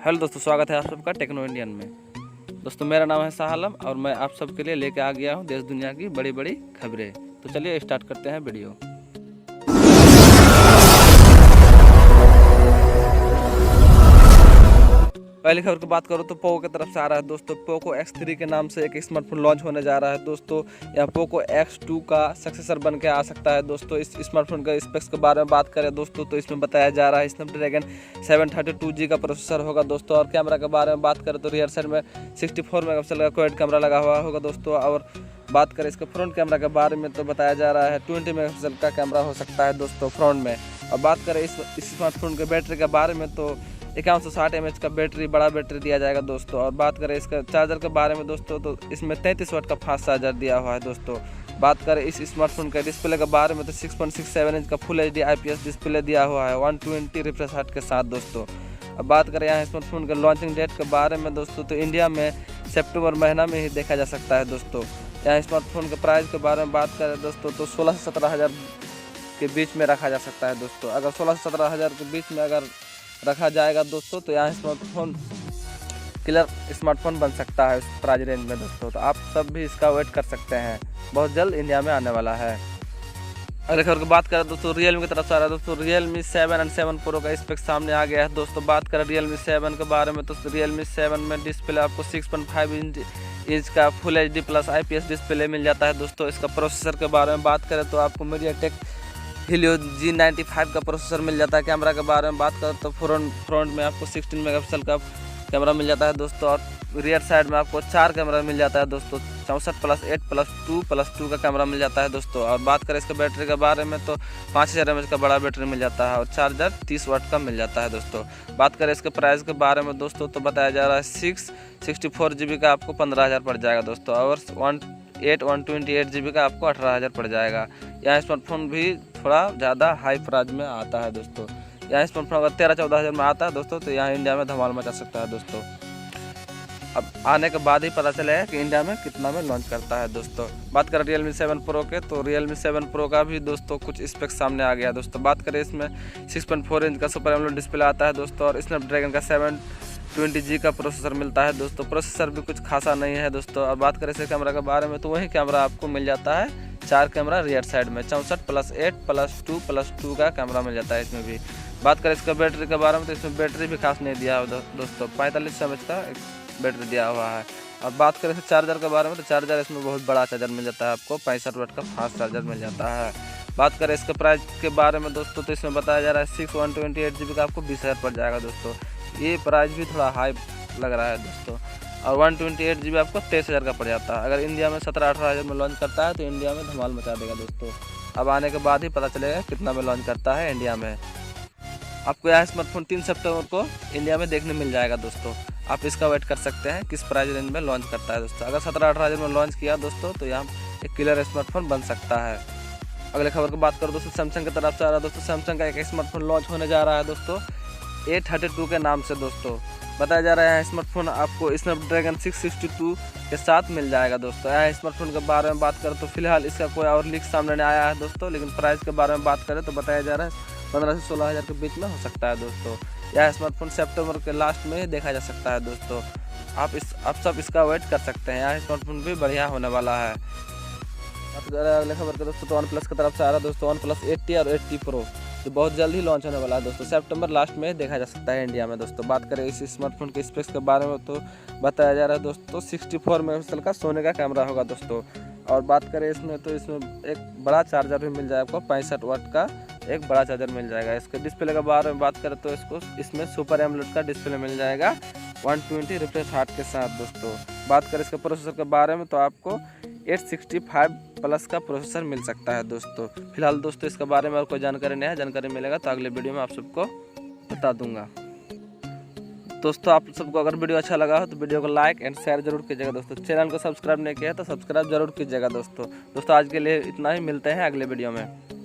Hello दोस्तों, स्वागत है आप सबका टेक्नो इंडियन में। दोस्तों मेरा नाम है साहलम और मैं आप सबके लिए लेके आ गया हूँ देश दुनिया की बड़ी बड़ी खबरें। तो चलिए स्टार्ट करते हैं वीडियो। पहली खबर की बात करूँ तो पोको की तरफ से आ रहा है दोस्तों। पोको X3 के नाम से एक स्मार्टफोन लॉन्च होने जा रहा है दोस्तों। यह पोको X2 का सक्सेसर बन के आ सकता है दोस्तों। इस स्मार्टफोन का स्पेक्स के बारे में बात करें दोस्तों तो इसमें बताया जा रहा है स्नैपड्रैगन 732G का प्रोसेसर होगा दोस्तों। और कैमरा के बारे में बात करें तो रियर साइड में 64 मेगापिक्सल का क्वाड कैमरा लगा हुआ होगा दोस्तों। और बात करें इसके फ्रंट कैमरा के बारे में तो बताया जा रहा है 20 मेगापिक्सल का कैमरा हो सकता है दोस्तों फ्रंट में। और बात करें इस स्मार्टफोन के बैटरी के बारे में तो 5160 mAh का बैटरी, बड़ा बैटरी दिया जाएगा दोस्तों। और बात करें इसका चार्जर के बारे में दोस्तों तो इसमें 33 वाट का फास्ट चार्जर दिया हुआ है दोस्तों। बात करें इस स्मार्टफोन के डिस्प्ले के बारे में तो 6.67 इंच का फुल HD IPS डिस्प्ले दिया हुआ है 120 रिफ्रेश रेट के साथ दोस्तों। अब बात करें यहाँ स्मार्टफोन के लॉन्चिंग डेट के बारे में दोस्तों तो इंडिया में सितंबर महीना में ही देखा जा सकता है दोस्तों। यहाँ स्मार्टफोन के प्राइस के बारे में बात करें दोस्तों तो 16 से 17 हज़ार के बीच में रखा जा सकता है दोस्तों। अगर 16 से 17 हज़ार के बीच में अगर रखा जाएगा दोस्तों तो यहाँ स्मार्टफोन किलर स्मार्टफोन बन सकता है उस प्राइस रेंज में दोस्तों। तो आप सब भी इसका वेट कर सकते हैं, बहुत जल्द इंडिया में आने वाला है। अगले खबर की बात करें दोस्तों Realme की तरफ से आ रहा है दोस्तों। Realme 7 और 7 Pro का स्पेक सामने आ गया है दोस्तों। बात करें Realme 7 के बारे में तो Realme 7 में डिस्प्ले आपको 6.5 इंच का full HD plus IPS display मिल जाता है दोस्तों। इसका प्रोसेसर के बारे में बात करें तो आपको MediaTek Helio G95 का प्रोसेसर मिल जाता है। कैमरा के बारे में बात करें तो फ्रंट में आपको 16 मेगापिक्सल का कैमरा मिल जाता है दोस्तों। और रियर साइड में आपको 4 कैमरा मिल जाता है दोस्तों। 64+8+2+2 का कैमरा मिल जाता है दोस्तों। और बात करें इसके बैटरी के बारे में तो 5000 mAh का बड़ा बैटरी मिल जाता है और चार्जर 30 वाट का मिल जाता है दोस्तों। बात करें इसके प्राइस के बारे में दोस्तों तो बताया जा रहा है 64 GB का आपको 15,000 पड़ जाएगा दोस्तों। और 128 GB का आपको 18,000 पड़ जाएगा। यह स्मार्टफोन भी थोड़ा ज़्यादा हाई प्राइस में आता है दोस्तों। यह स्मार्टफोन अगर 13-14 हज़ार में आता है दोस्तों तो यहाँ इंडिया में धमाल मचा सकता है दोस्तों। अब आने के बाद ही पता चलेगा कि इंडिया में कितना में लॉन्च करता है दोस्तों। बात करें Realme 7 Pro के तो Realme 7 Pro का भी दोस्तों कुछ स्पेक्स सामने आ गया दोस्तों। बात करें इसमें 6.4 इंच का सुपर एमोलेड डिस्प्ले आता है दोस्तों। और स्नैपड्रैगन का 720G का प्रोसेसर मिलता है दोस्तों। प्रोसेसर भी कुछ खासा नहीं है दोस्तों। और बात करें इसके कैमरा के बारे में तो वही कैमरा आपको मिल जाता है 4 कैमरा रियर साइड में 64+8+2+2 का कैमरा मिल जाता है इसमें भी। बात करें इसका बैटरी के बारे में तो इसमें बैटरी भी खास नहीं दिया हुआ दोस्तों। 45 mAh का एक बैटरी दिया हुआ है। और बात करें इसके चार्जर के बारे में तो चार्जर इसमें बहुत बड़ा चार्जर मिल जाता है आपको 65 वाट का फास्ट चार्जर मिल जाता है। बात करें इसके प्राइस के बारे में दोस्तों तो इसमें बताया जा रहा है 128 GB का आपको 20,000 पड़ जाएगा दोस्तों। ये प्राइस भी थोड़ा हाई लग रहा है दोस्तों। और 128 GB आपको 23,000 का पड़ जाता है। अगर इंडिया में 17-18 हज़ार में लॉन्च करता है तो इंडिया में धमाल मचा देगा दोस्तों। अब आने के बाद ही पता चलेगा कितना में लॉन्च करता है इंडिया में। आपको यह स्मार्टफोन 3 सितंबर को इंडिया में देखने मिल जाएगा दोस्तों। आप इसका वेट कर सकते हैं किस प्राइस रेंज में लॉन्च करता है दोस्तों। अगर 17-18 हज़ार में लॉन्च किया दोस्तों तो यहाँ एक किलर स्मार्टफोन बन सकता है। अगले खबर की बात करो दोस्तों सैमसंग की तरफ से आ रहा है दोस्तों। सैमसंग का एक स्मार्टफोन लॉन्च होने जा रहा है दोस्तों A32 के नाम से दोस्तों। बताया जा रहा है स्मार्टफोन आपको स्नैपड्रैगन 662 के साथ मिल जाएगा दोस्तों। यह स्मार्टफोन के बारे में बात करें तो फिलहाल इसका कोई और लीक सामने नहीं आया है दोस्तों। लेकिन प्राइस के बारे में बात करें तो बताया जा रहा है 15 से 16 हज़ार के बीच में हो सकता है दोस्तों। यह स्मार्टफोन सितंबर के लास्ट में ही देखा जा सकता है दोस्तों। आप सब इसका वेट कर सकते हैं। यह स्मार्टफोन भी बढ़िया होने वाला है। अगले खबर के दोस्तों तो OnePlus की तरफ से आ रहा है दोस्तों। OnePlus 80 और 80 Pro जो बहुत जल्द ही लॉन्च होने वाला है दोस्तों। सितंबर लास्ट में देखा जा सकता है इंडिया में दोस्तों। बात करें इस स्मार्टफोन के स्पेक्स के बारे में तो बताया जा रहा है दोस्तों 64 मेगापिक्सल का सोने का कैमरा होगा दोस्तों। और बात करें इसमें तो इसमें एक बड़ा चार्जर भी मिल जाएगा आपको 65 वाट का एक बड़ा चार्जर मिल जाएगा। इसके डिस्प्ले के बारे में बात करें तो इसमें सुपर एमोलेड का डिस्प्ले मिल जाएगा 120 रिफ्रेश रेट के साथ दोस्तों। बात करें इसके प्रोसेसर के बारे में तो आपको 865+ का प्रोसेसर मिल सकता है दोस्तों। फिलहाल दोस्तों इसके बारे में और कोई जानकारी नहीं है। जानकारी मिलेगा तो अगले वीडियो में आप सबको बता दूंगा दोस्तों। आप सबको अगर वीडियो अच्छा लगा हो तो वीडियो को लाइक एंड शेयर जरूर कीजिएगा दोस्तों। चैनल को सब्सक्राइब नहीं किया है तो सब्सक्राइब जरूर कीजिएगा दोस्तों। आज के लिए इतना ही, मिलते हैं अगले वीडियो में।